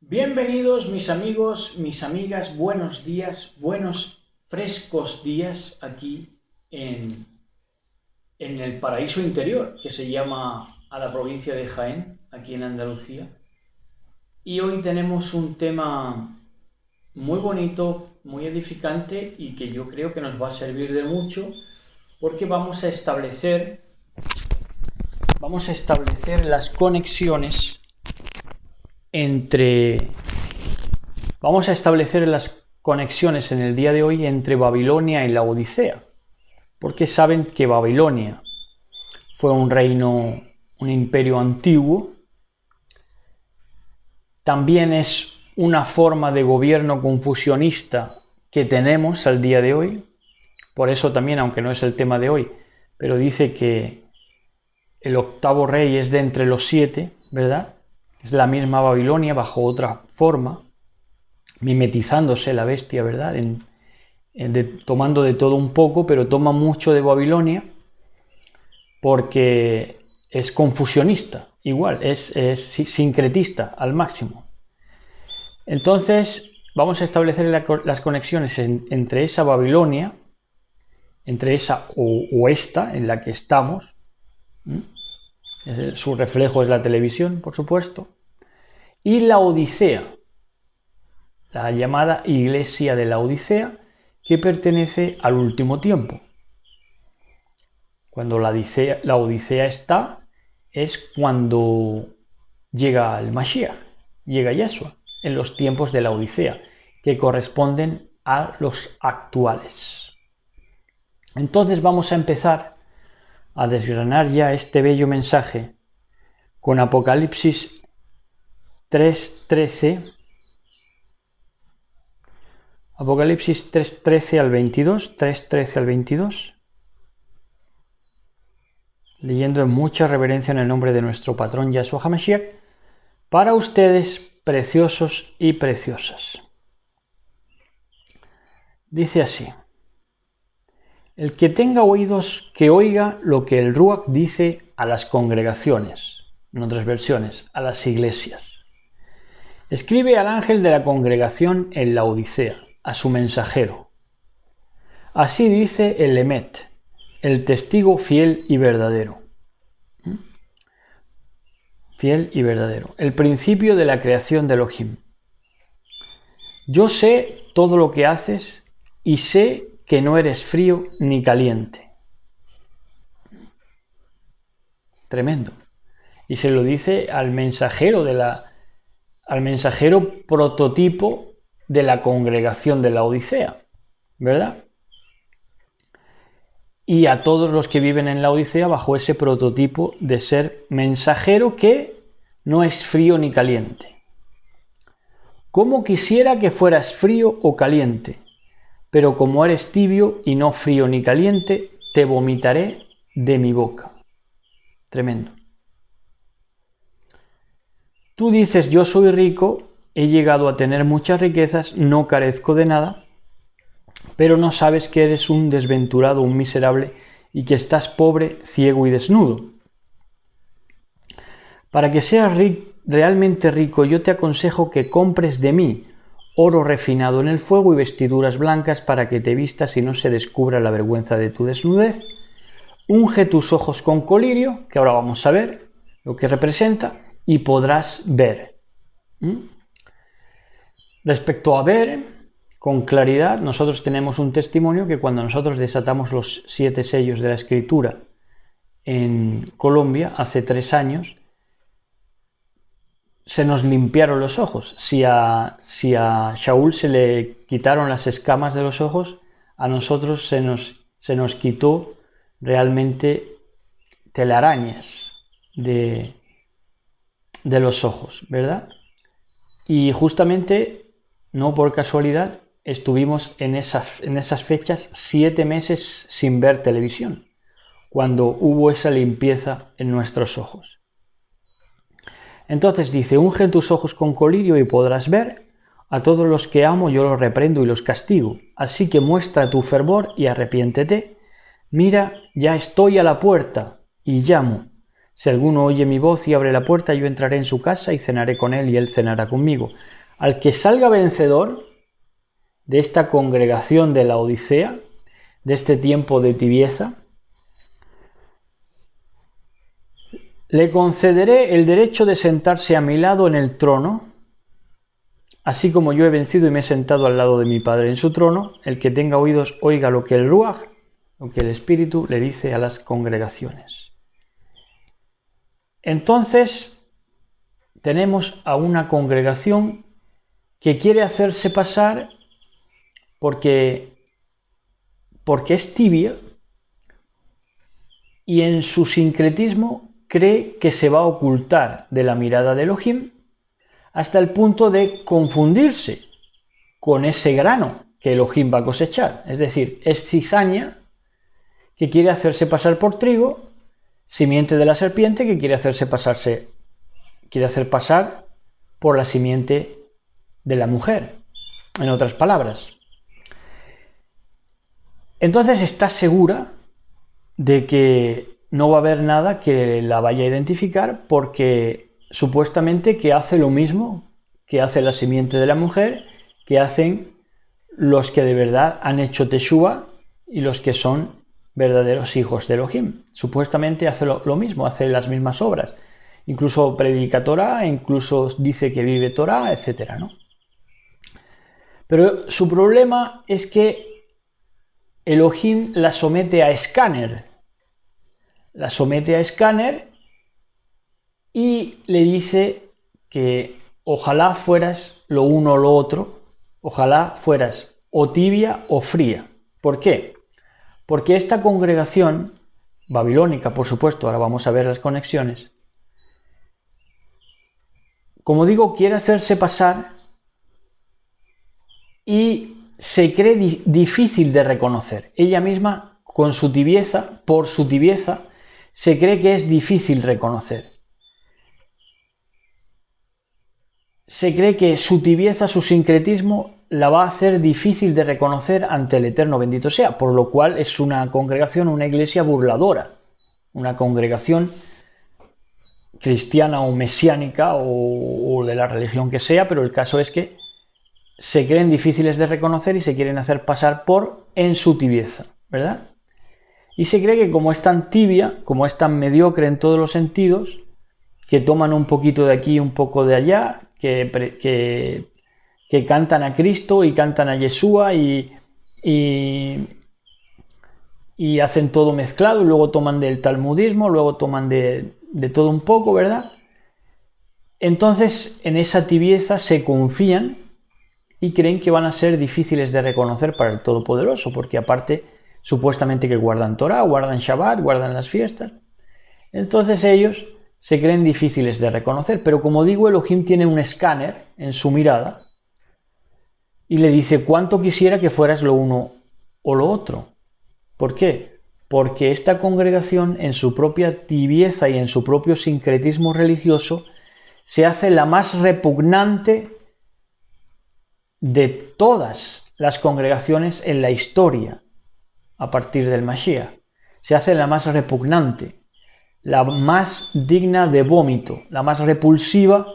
Bienvenidos mis amigos, mis amigas, buenos días, buenos frescos días aquí en el paraíso interior que se llama a la provincia de Jaén, aquí en Andalucía. Y hoy tenemos un tema muy bonito, muy edificante y que yo creo que nos va a servir de mucho porque vamos a establecer las conexiones Vamos a establecer las conexiones en el día de hoy entre Babilonia y la Odisea, porque saben que Babilonia fue un reino, un imperio antiguo, también es una forma de gobierno confucionista que tenemos al día de hoy, por eso también, aunque no es el tema de hoy, pero dice que el octavo rey es de entre los 7, ¿verdad? Es la misma Babilonia bajo otra forma, mimetizándose la bestia, ¿verdad? Tomando de todo un poco, pero toma mucho de Babilonia porque es confusionista, igual, es sincretista al máximo. Entonces, vamos a establecer las conexiones entre esa Babilonia, entre esa o esta en la que estamos, su reflejo es la televisión, por supuesto, y la Odisea, la llamada Iglesia de la Odisea, que pertenece al último tiempo. Cuando la Odisea está, es cuando llega el Mashiach, llega Yeshua, en los tiempos de la Odisea, que corresponden a los actuales. Entonces vamos a empezar a desgranar ya este bello mensaje con Apocalipsis 3:13. Apocalipsis 3:13 al 22, 3:13 al 22, leyendo en mucha reverencia en el nombre de nuestro patrón Yahshua HaMashiach, para ustedes, preciosos y preciosas. Dice así: el que tenga oídos, que oiga lo que el Ruach dice a las congregaciones, en otras versiones, a las iglesias. Escribe al ángel de la congregación en la Odisea, a su mensajero. Así dice el Emet, el testigo fiel y verdadero. Fiel y verdadero. El principio de la creación de Elohim. Yo sé todo lo que haces y sé que no eres frío ni caliente. Tremendo. Y se lo dice al mensajero prototipo de la congregación de la Odisea, ¿verdad? Y a todos los que viven en la Odisea bajo ese prototipo de ser mensajero que no es frío ni caliente. Como quisiera que fueras frío o caliente, pero como eres tibio y no frío ni caliente, te vomitaré de mi boca. Tremendo. Tú dices, yo soy rico, he llegado a tener muchas riquezas, no carezco de nada, pero no sabes que eres un desventurado, un miserable, y que estás pobre, ciego y desnudo. Para que seas realmente rico, yo te aconsejo que compres de mí oro refinado en el fuego y vestiduras blancas para que te vistas y no se descubra la vergüenza de tu desnudez. Unge tus ojos con colirio, que ahora vamos a ver lo que representa, y podrás ver. Respecto a ver con claridad, nosotros tenemos un testimonio que cuando nosotros desatamos los 7 sellos de la Escritura en Colombia hace 3 años, se nos limpiaron los ojos. Si a Shaul se le quitaron las escamas de los ojos, a nosotros se nos quitó realmente telarañas de los ojos, ¿verdad? Y justamente, no por casualidad, estuvimos en esas fechas 7 meses sin ver televisión, cuando hubo esa limpieza en nuestros ojos. Entonces dice, unge tus ojos con colirio y podrás ver. A todos los que amo yo los reprendo y los castigo. Así que muestra tu fervor y arrepiéntete. Mira, ya estoy a la puerta y llamo. Si alguno oye mi voz y abre la puerta, yo entraré en su casa y cenaré con él y él cenará conmigo. Al que salga vencedor de esta congregación de la Odisea, de este tiempo de tibieza, le concederé el derecho de sentarse a mi lado en el trono, así como yo he vencido y me he sentado al lado de mi Padre en su trono. El que tenga oídos oiga lo que el Ruaj, lo que el Espíritu le dice a las congregaciones. Entonces tenemos a una congregación que quiere hacerse pasar porque es tibia y en su sincretismo cree que se va a ocultar de la mirada de Elohim hasta el punto de confundirse con ese grano que Elohim va a cosechar. Es decir, es cizaña que quiere hacerse pasar por trigo, simiente de la serpiente que quiere hacer pasar por la simiente de la mujer, en otras palabras. Entonces está segura de que no va a haber nada que la vaya a identificar, porque supuestamente que hace lo mismo que hace la simiente de la mujer, que hacen los que de verdad han hecho Teshuvah y los que son verdaderos hijos de Elohim. Supuestamente hace lo mismo, hace las mismas obras. Incluso predica Torah, incluso dice que vive Torah, etc., ¿no? Pero su problema es que Elohim la somete a escáner. La somete a escáner y le dice que ojalá fueras lo uno o lo otro, ojalá fueras o tibia o fría. ¿Por qué? Porque esta congregación babilónica, por supuesto, ahora vamos a ver las conexiones, como digo, quiere hacerse pasar y se cree difícil de reconocer. Ella misma, con su tibieza, por su tibieza, se cree que es difícil reconocer. Se cree que su tibieza, su sincretismo, la va a hacer difícil de reconocer ante el Eterno, bendito sea, por lo cual es una congregación, una iglesia burladora, una congregación cristiana o mesiánica o de la religión que sea, pero el caso es que se creen difíciles de reconocer y se quieren hacer pasar por en su tibieza, ¿verdad? Y se cree que como es tan tibia, como es tan mediocre en todos los sentidos, que toman un poquito de aquí, un poco de allá, que cantan a Cristo y cantan a Yeshua y hacen todo mezclado, y luego toman del talmudismo, luego toman de todo un poco, ¿verdad? Entonces, en esa tibieza se confían y creen que van a ser difíciles de reconocer para el Todopoderoso, porque aparte, supuestamente que guardan Torah, guardan Shabbat, guardan las fiestas. Entonces ellos se creen difíciles de reconocer, pero como digo, Elohim tiene un escáner en su mirada y le dice: cuánto quisiera que fueras lo uno o lo otro. ¿Por qué? Porque esta congregación, en su propia tibieza y en su propio sincretismo religioso, se hace la más repugnante de todas las congregaciones en la historia a partir del Mashiach. Se hace la más repugnante, la más digna de vómito, la más repulsiva,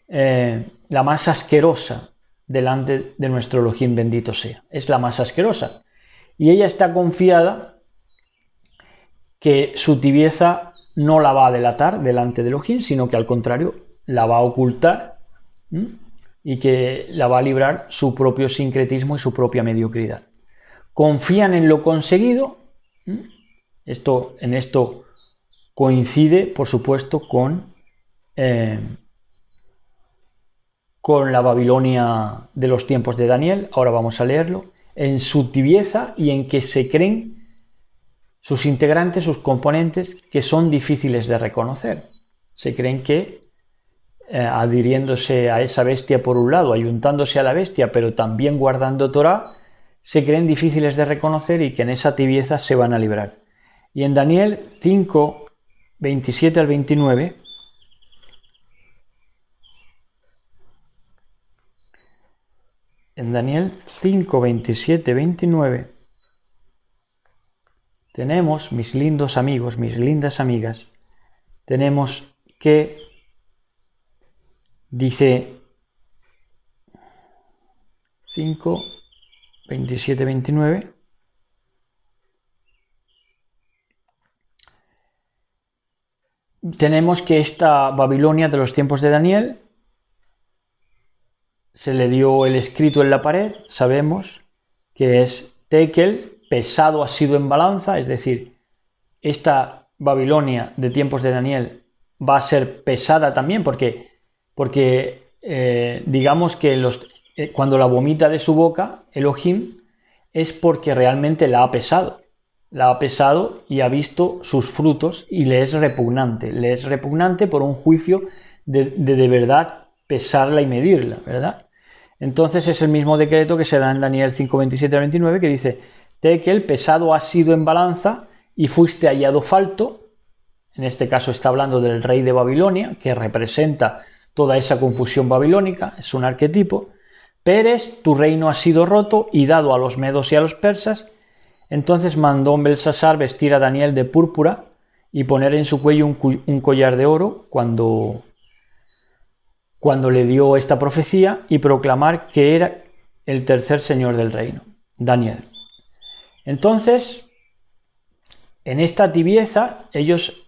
la más asquerosa delante de nuestro Elohim, bendito sea. Es la más asquerosa. Y ella está confiada que su tibieza no la va a delatar delante de Elohim, sino que al contrario la va a ocultar y que la va a librar su propio sincretismo y su propia mediocridad. Confían en lo conseguido. En esto coincide, por supuesto, con la Babilonia de los tiempos de Daniel. Ahora vamos a leerlo. En su tibieza y en que se creen sus integrantes, sus componentes, que son difíciles de reconocer. Se creen que adhiriéndose a esa bestia por un lado, ayuntándose a la bestia, pero también guardando Torah, se creen difíciles de reconocer y que en esa tibieza se van a librar. Y en Daniel 5, 27 al 29, en Daniel 5, 27, 29, tenemos, mis lindos amigos, mis lindas amigas, tenemos que dice 5, 27, 29. Tenemos que esta Babilonia de los tiempos de Daniel se le dio el escrito en la pared, sabemos que es Tekel, pesado ha sido en balanza, es decir, esta Babilonia de tiempos de Daniel va a ser pesada también porque digamos que cuando la vomita de su boca, Elohim, es porque realmente la ha pesado y ha visto sus frutos y le es repugnante por un juicio de verdad pesarla y medirla, ¿verdad? Entonces es el mismo decreto que se da en Daniel 5, 27 al 29 que dice: Tekel, pesado has sido en balanza y fuiste hallado falto. En este caso está hablando del rey de Babilonia, que representa toda esa confusión babilónica, es un arquetipo. Peres, tu reino ha sido roto y dado a los medos y a los persas. Entonces mandó Belsasar vestir a Daniel de púrpura y poner en su cuello un collar de oro cuando le dio esta profecía y proclamar que era el tercer señor del reino, Daniel. Entonces, en esta tibieza, ellos,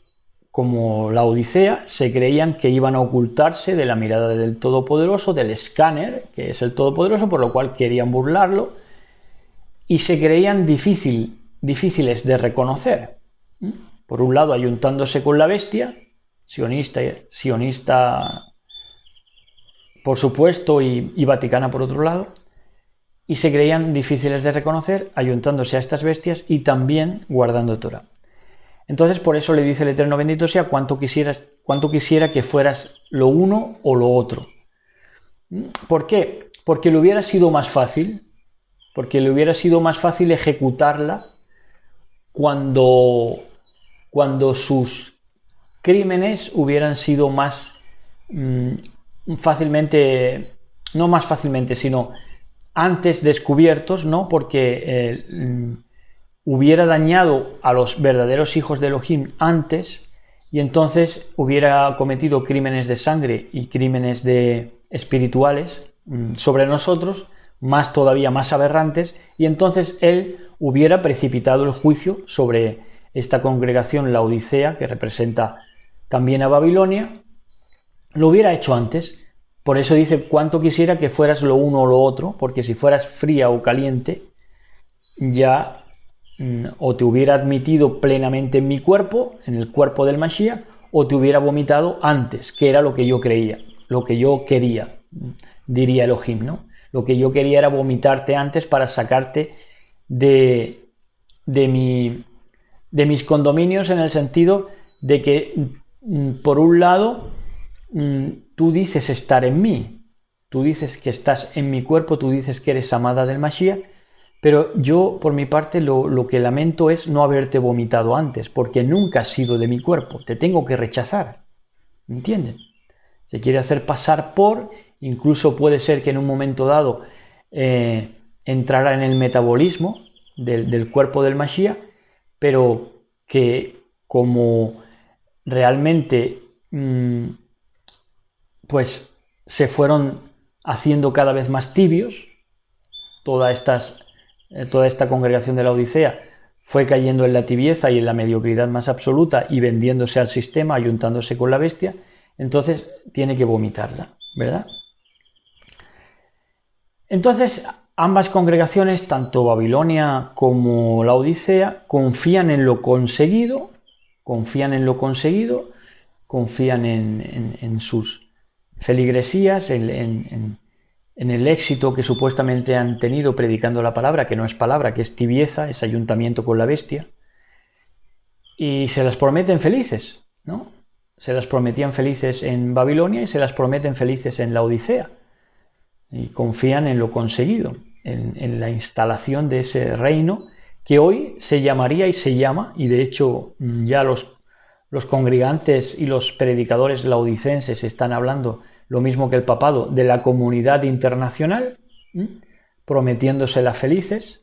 como la Odisea, se creían que iban a ocultarse de la mirada del Todopoderoso, del escáner, que es el Todopoderoso, por lo cual querían burlarlo, y se creían difíciles de reconocer. Por un lado, ayuntándose con la bestia, sionista por supuesto, y vaticana por otro lado, y se creían difíciles de reconocer, ayuntándose a estas bestias y también guardando Torah. Entonces, por eso le dice el Eterno bendito sea: cuánto quisiera que fueras lo uno o lo otro. ¿Por qué? Porque le hubiera sido más fácil, ejecutarla cuando sus crímenes hubieran sido más fácilmente, no más fácilmente, sino antes descubiertos, ¿no? Porque hubiera dañado a los verdaderos hijos de Elohim antes, y entonces hubiera cometido crímenes de sangre y crímenes espirituales sobre nosotros, todavía más aberrantes, y entonces él hubiera precipitado el juicio sobre esta congregación, la Odisea, que representa también a Babilonia. Lo hubiera hecho antes. Por eso dice: cuánto quisiera que fueras lo uno o lo otro, porque si fueras fría o caliente, ya o te hubiera admitido plenamente en mi cuerpo, en el cuerpo del Mashiach, o te hubiera vomitado antes, que era lo que yo creía, lo que yo quería, diría Elohim, ¿no? Lo que yo quería era vomitarte antes para sacarte de mis condominios, en el sentido de que, por un lado, tú dices estar en mí, tú dices que estás en mi cuerpo, tú dices que eres amada del Mashiach, pero yo, por mi parte, lo que lamento es no haberte vomitado antes, porque nunca has sido de mi cuerpo, te tengo que rechazar, ¿me entienden? Se quiere hacer pasar por, incluso puede ser que en un momento dado entrara en el metabolismo del cuerpo del Mashiach, pero que como realmente pues se fueron haciendo cada vez más tibios, toda esta congregación de la Odisea fue cayendo en la tibieza y en la mediocridad más absoluta y vendiéndose al sistema, ayuntándose con la bestia, entonces tiene que vomitarla, ¿verdad? Entonces, ambas congregaciones, tanto Babilonia como la Odisea, confían en lo conseguido, confían en sus feligresías, en el éxito que supuestamente han tenido predicando la palabra, que no es palabra, que es tibieza, es ayuntamiento con la bestia, y se las prometen felices, ¿no? Se las prometían felices en Babilonia y se las prometen felices en la Odisea, y confían en lo conseguido, en la instalación de ese reino que hoy se llamaría y se llama, y de hecho ya los congregantes y los predicadores laodicenses están hablando lo mismo que el papado, de la comunidad internacional, prometiéndosela felices,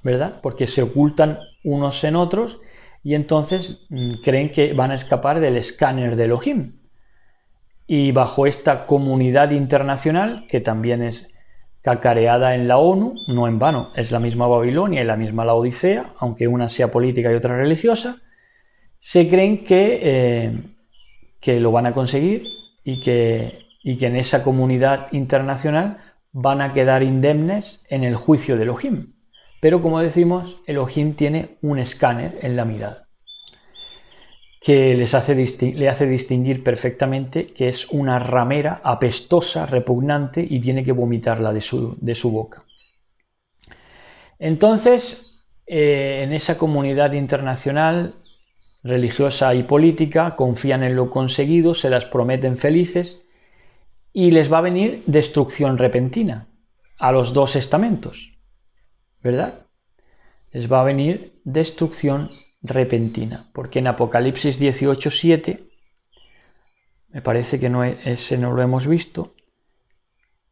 ¿verdad? Porque se ocultan unos en otros y entonces creen que van a escapar del escáner de Elohim. Y bajo esta comunidad internacional, que también es cacareada en la ONU, no en vano, es la misma Babilonia y la misma Laodicea, aunque una sea política y otra religiosa, se creen que lo van a conseguir y que en esa comunidad internacional van a quedar indemnes en el juicio de Elohim. Pero como decimos, Elohim tiene un escáner en la mirada que le hace distinguir perfectamente que es una ramera apestosa, repugnante y tiene que vomitarla de su boca. Entonces, en esa comunidad internacional religiosa y política confían en lo conseguido, se las prometen felices y les va a venir destrucción repentina a los dos estamentos, ¿verdad? Les va a venir destrucción repentina, porque en Apocalipsis 18:7, me parece que ese no lo hemos visto,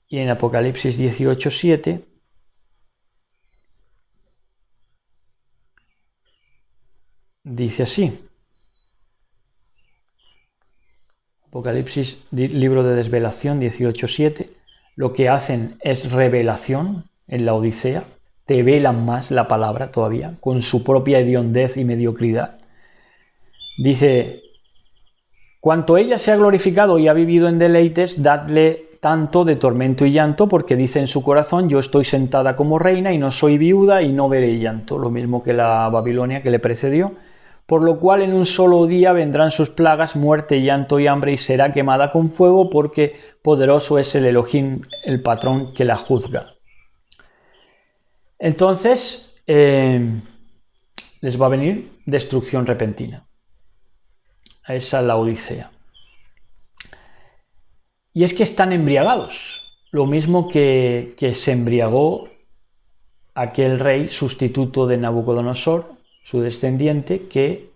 y en Apocalipsis 18:7 dice así, Apocalipsis, libro de desvelación 18:7, lo que hacen es revelación en la Odisea, te velan más la palabra todavía, con su propia hediondez y mediocridad. Dice, cuanto ella se ha glorificado y ha vivido en deleites, dadle tanto de tormento y llanto, porque dice en su corazón, yo estoy sentada como reina y no soy viuda y no veré llanto, lo mismo que la Babilonia que le precedió, por lo cual en un solo día vendrán sus plagas, muerte, llanto y hambre, y será quemada con fuego, porque poderoso es el Elohim, el patrón que la juzga. Entonces, les va a venir destrucción repentina. Esa es la Odisea. Y es que están embriagados, lo mismo que se embriagó aquel rey sustituto de Nabucodonosor, su descendiente, que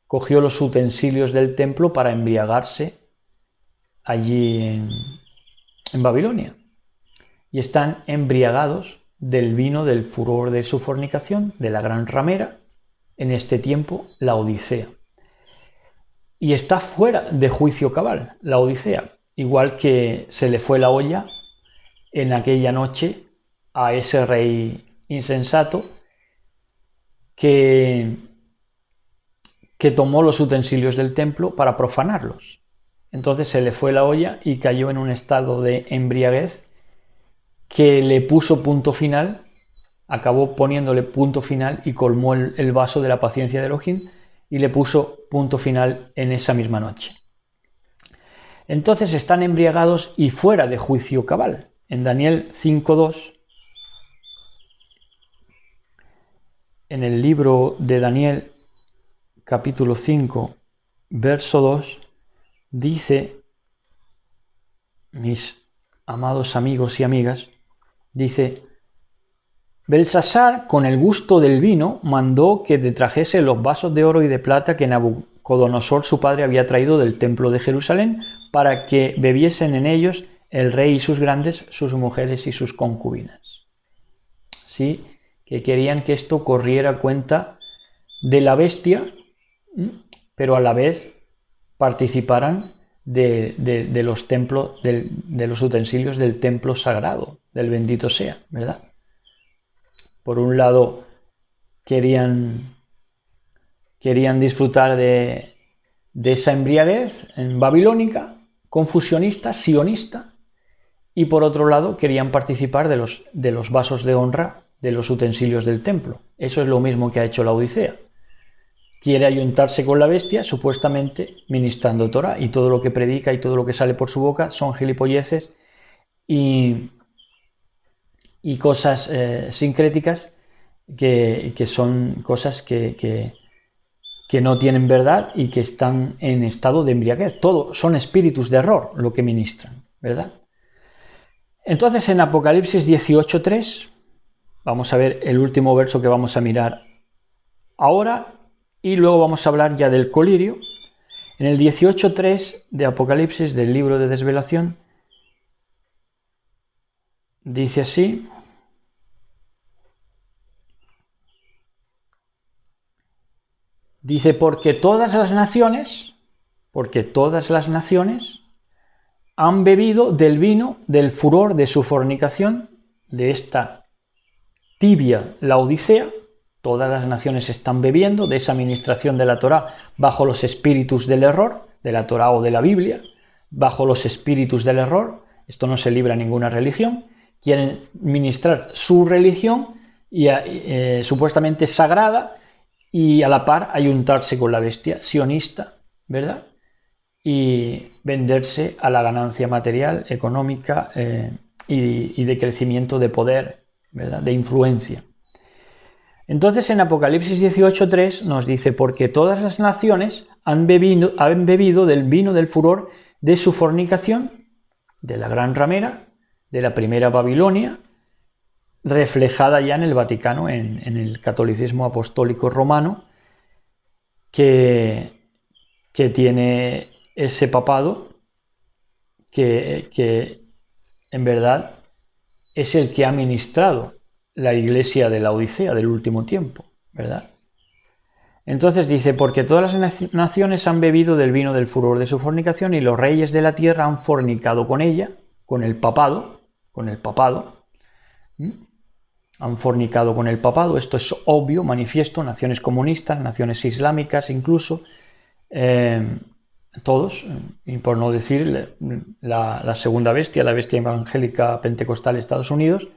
cogió los utensilios del templo para embriagarse allí en Babilonia. Y están embriagados del vino del furor de su fornicación, de la gran ramera, en este tiempo la Odisea. Y está fuera de juicio cabal, la Odisea, igual que se le fue la olla en aquella noche a ese rey insensato que tomó los utensilios del templo para profanarlos. Entonces se le fue la olla y cayó en un estado de embriaguez que le puso punto final, acabó poniéndole punto final y colmó el vaso de la paciencia de Elohim y le puso punto final en esa misma noche. Entonces están embriagados y fuera de juicio cabal. En Daniel 5:2, en el libro de Daniel capítulo 5, verso 2, dice, mis amados amigos y amigas, dice, Belsasar, con el gusto del vino, mandó que te trajese los vasos de oro y de plata que Nabucodonosor su padre había traído del templo de Jerusalén, para que bebiesen en ellos el rey y sus grandes, sus mujeres y sus concubinas. Sí, que querían que esto corriera cuenta de la bestia, pero a la vez participaran de los templos, de los utensilios del templo sagrado, del bendito sea, ¿verdad? Por un lado, querían disfrutar de esa embriaguez babilónica, confusionista, sionista, y por otro lado querían participar de los vasos de honra de los utensilios del templo. Eso es lo mismo que ha hecho la Odisea. Quiere ayuntarse con la bestia, supuestamente ministrando Torah, y todo lo que predica y todo lo que sale por su boca son gilipolleces y cosas sincréticas que son cosas que no tienen verdad y que están en estado de embriaguez. Todo son espíritus de error lo que ministran, ¿verdad? Entonces en Apocalipsis 18:3, vamos a ver el último verso que vamos a mirar ahora y luego vamos a hablar ya del colirio. En el 18:3 de Apocalipsis, del libro de Desvelación, dice así, Dice, porque todas las naciones han bebido del vino del furor de su fornicación, de esta tibia Laodicea. Todas las naciones están bebiendo de esa administración de la Torá bajo los espíritus del error, de la Torá o de la Biblia, bajo los espíritus del error. Esto no se libra a ninguna religión. Quieren ministrar su religión y supuestamente sagrada, y a la par ayuntarse con la bestia sionista, ¿verdad? Y venderse a la ganancia material, económica y de crecimiento de poder, ¿verdad? De influencia. Entonces en Apocalipsis 18:3 nos dice, porque todas las naciones han bebido del vino del furor de su fornicación, de la gran ramera, de la primera Babilonia, reflejada ya en el Vaticano, en el catolicismo apostólico romano, que tiene ese papado que en verdad es el que ha ministrado la iglesia de la Odisea del último tiempo, ¿verdad? Entonces dice, porque todas las naciones han bebido del vino del furor de su fornicación y los reyes de la tierra han fornicado con ella, con el papado, han fornicado con el papado. Esto es obvio, manifiesto, naciones comunistas, naciones islámicas incluso, todos, y por no decir la segunda bestia, la bestia evangélica pentecostal de Estados Unidos,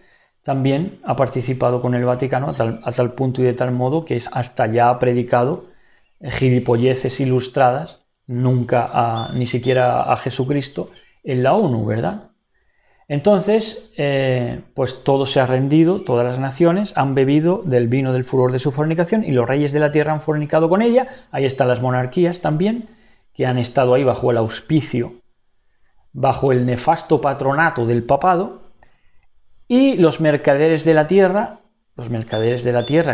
también ha participado con el Vaticano a tal punto y de tal modo que hasta ya ha predicado gilipolleces ilustradas, nunca ni siquiera a Jesucristo, en la ONU, ¿verdad? Entonces, pues todo se ha rendido, todas las naciones han bebido del vino del furor de su fornicación y los reyes de la tierra han fornicado con ella. Ahí están las monarquías también, que han estado ahí bajo el auspicio, bajo el nefasto patronato del papado. Y los mercaderes de la tierra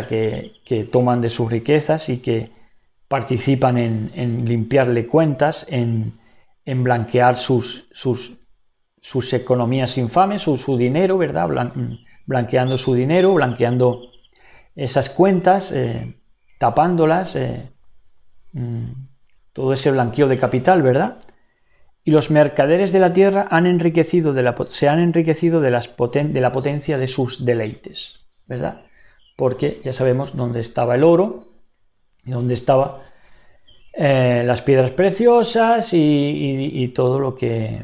que toman de sus riquezas y que participan en limpiarle cuentas, en blanquear sus economías infames, su dinero, ¿verdad? Blanqueando su dinero, blanqueando esas cuentas, tapándolas, todo ese blanqueo de capital, ¿verdad? Y los mercaderes de la tierra se han enriquecido de la potencia de sus deleites, ¿verdad? Porque ya sabemos dónde estaba el oro y dónde estaban las piedras preciosas y todo lo que...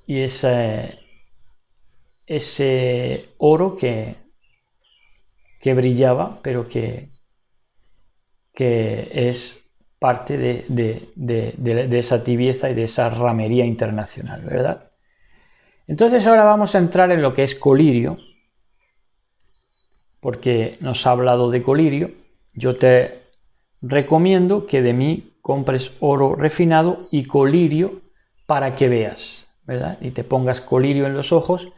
Y ese oro que brillaba, pero que es parte de esa tibieza y de esa ramería internacional, ¿verdad? Entonces ahora vamos a entrar en lo que es colirio, porque nos ha hablado de colirio. Yo te recomiendo que de mí compres oro refinado y colirio para que veas, ¿verdad? Y te pongas colirio en los ojos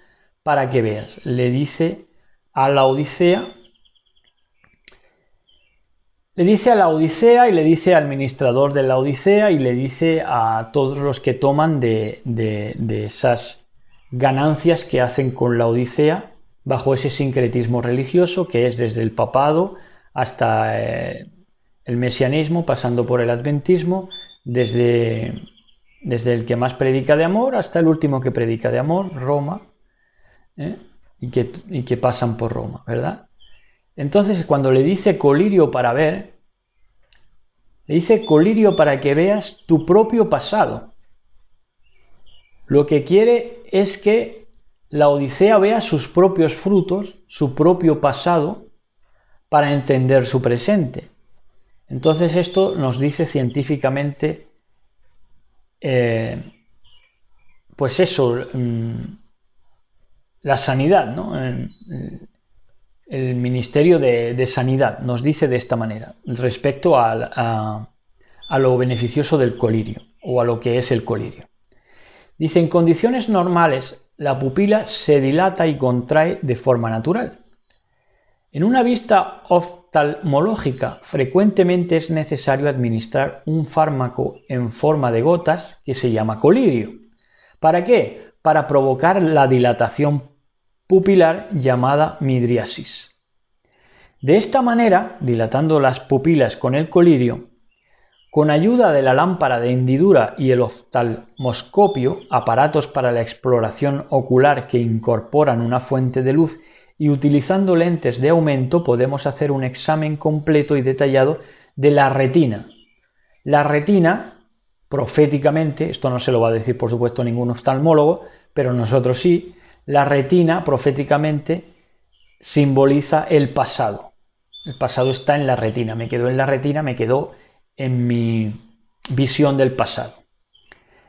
para que veas. Le dice a la Odisea, y le dice al administrador de la Odisea y le dice a todos los que toman de esas ganancias que hacen con la Odisea bajo ese sincretismo religioso que es desde el papado hasta el mesianismo, pasando por el adventismo, desde el que más predica de amor hasta el último que predica de amor, Roma, y que pasan por Roma, ¿verdad? Entonces, cuando le dice colirio para ver, le dice colirio para que veas tu propio pasado. Lo que quiere es que la Odisea vea sus propios frutos, su propio pasado, para entender su presente. Entonces, esto nos dice científicamente, pues eso, la sanidad, ¿no? El Ministerio de Sanidad nos dice de esta manera respecto a lo beneficioso del colirio o a lo que es el colirio. Dice, en condiciones normales la pupila se dilata y contrae de forma natural. En una vista oftalmológica frecuentemente es necesario administrar un fármaco en forma de gotas que se llama colirio. ¿Para qué? Para provocar la dilatación pupilar llamada midriasis. De esta manera, dilatando las pupilas con el colirio, con ayuda de la lámpara de hendidura y el oftalmoscopio, aparatos para la exploración ocular que incorporan una fuente de luz, y utilizando lentes de aumento podemos hacer un examen completo y detallado de la retina. La retina, proféticamente, esto no se lo va a decir por supuesto ningún oftalmólogo, pero nosotros sí, la retina proféticamente simboliza el pasado. El pasado está en la retina, me quedó en la retina, me quedó en mi visión del pasado.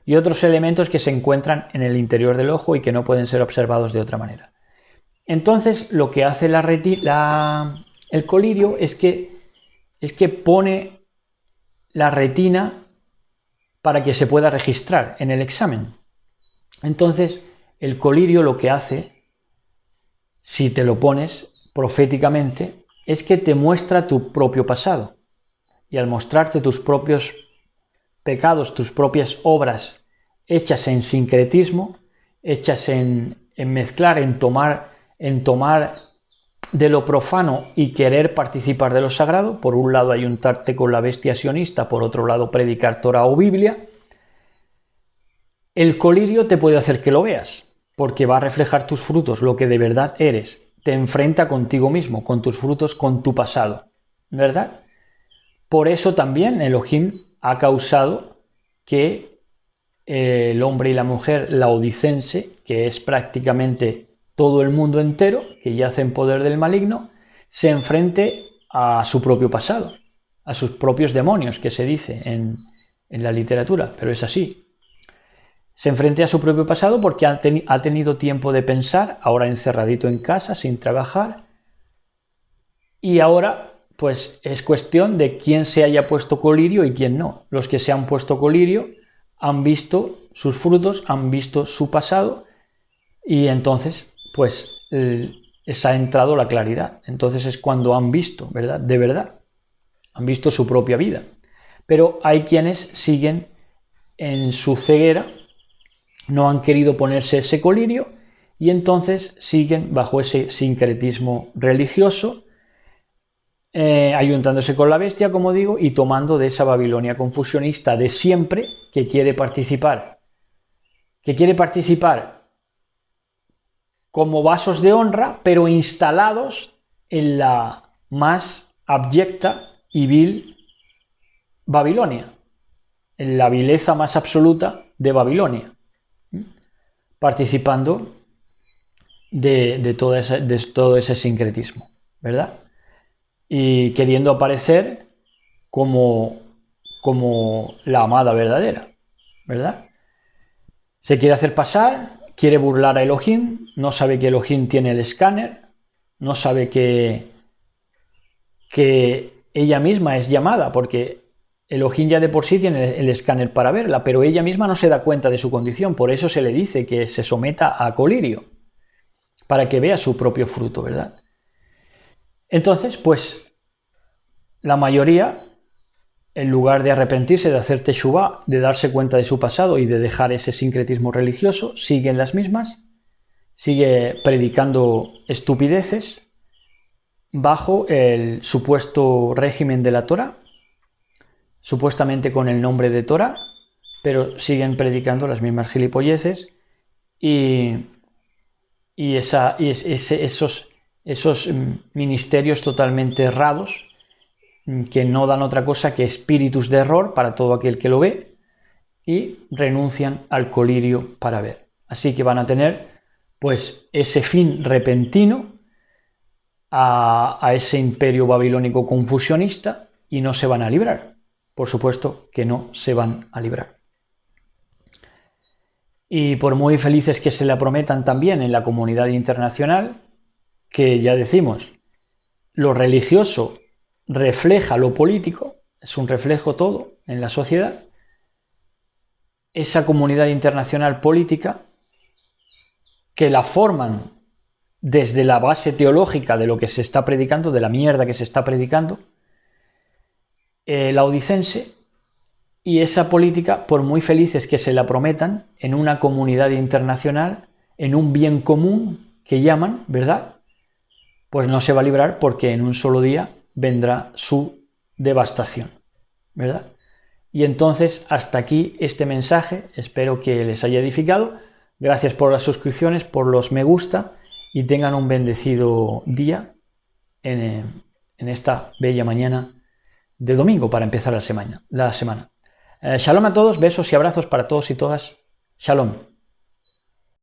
Y otros elementos que se encuentran en el interior del ojo y que no pueden ser observados de otra manera. Entonces, lo que hace el colirio es que pone la retina para que se pueda registrar en el examen. Entonces, el colirio lo que hace, si te lo pones proféticamente, es que te muestra tu propio pasado. Y al mostrarte tus propios pecados, tus propias obras hechas en sincretismo, hechas en mezclar, en tomar de lo profano y querer participar de lo sagrado, por un lado ayuntarte con la bestia sionista, por otro lado predicar Torah o Biblia, el colirio te puede hacer que lo veas, porque va a reflejar tus frutos, lo que de verdad eres, te enfrenta contigo mismo, con tus frutos, con tu pasado, ¿verdad? Por eso también Elohim ha causado que el hombre y la mujer laodicense, que es prácticamente todo el mundo entero, que yace en poder del maligno, se enfrente a su propio pasado, a sus propios demonios, que se dice en la literatura, pero es así. Se enfrente a su propio pasado porque ha tenido tiempo de pensar, ahora encerradito en casa, sin trabajar, y ahora pues es cuestión de quién se haya puesto colirio y quién no. Los que se han puesto colirio han visto sus frutos, han visto su pasado y entonces pues les ha entrado la claridad. Entonces es cuando han visto, ¿verdad? De verdad, han visto su propia vida. Pero hay quienes siguen en su ceguera, no han querido ponerse ese colirio y entonces siguen bajo ese sincretismo religioso, ayuntándose con la bestia, como digo, y tomando de esa Babilonia confusionista de siempre, que quiere participar como vasos de honra, pero instalados en la más abyecta y vil Babilonia, en la vileza más absoluta de Babilonia, participando de todo ese sincretismo, ¿verdad? Y queriendo aparecer como la amada verdadera, ¿verdad? Se quiere hacer pasar, quiere burlar a Elohim, no sabe que Elohim tiene el escáner, no sabe que ella misma es llamada, porque Elohim ya de por sí tiene el escáner para verla, pero ella misma no se da cuenta de su condición, por eso se le dice que se someta a colirio, para que vea su propio fruto, ¿verdad? Entonces, pues, la mayoría, en lugar de arrepentirse, de hacer teshuvá, de darse cuenta de su pasado y de dejar ese sincretismo religioso, siguen las mismas, sigue predicando estupideces bajo el supuesto régimen de la Torah, supuestamente con el nombre de Torah, pero siguen predicando las mismas gilipolleces y esos ministerios totalmente errados que no dan otra cosa que espíritus de error para todo aquel que lo ve y renuncian al colirio para ver. Así que van a tener pues ese fin repentino a ese imperio babilónico confusionista y no se van a librar. Por supuesto que no se van a librar. Y por muy felices que se la prometan también en la comunidad internacional, que ya decimos, lo religioso refleja lo político, es un reflejo todo en la sociedad, esa comunidad internacional política que la forman desde la base teológica de lo que se está predicando, de la mierda que se está predicando, laodicense, y esa política, por muy felices que se la prometan, en una comunidad internacional, en un bien común que llaman, ¿verdad? pues no se va a librar porque en un solo día vendrá su devastación, ¿verdad? Y entonces hasta aquí este mensaje, espero que les haya edificado. Gracias por las suscripciones, por los me gusta y tengan un bendecido día en esta bella mañana de domingo para empezar la semana. Shalom a todos, besos y abrazos para todos y todas. Shalom.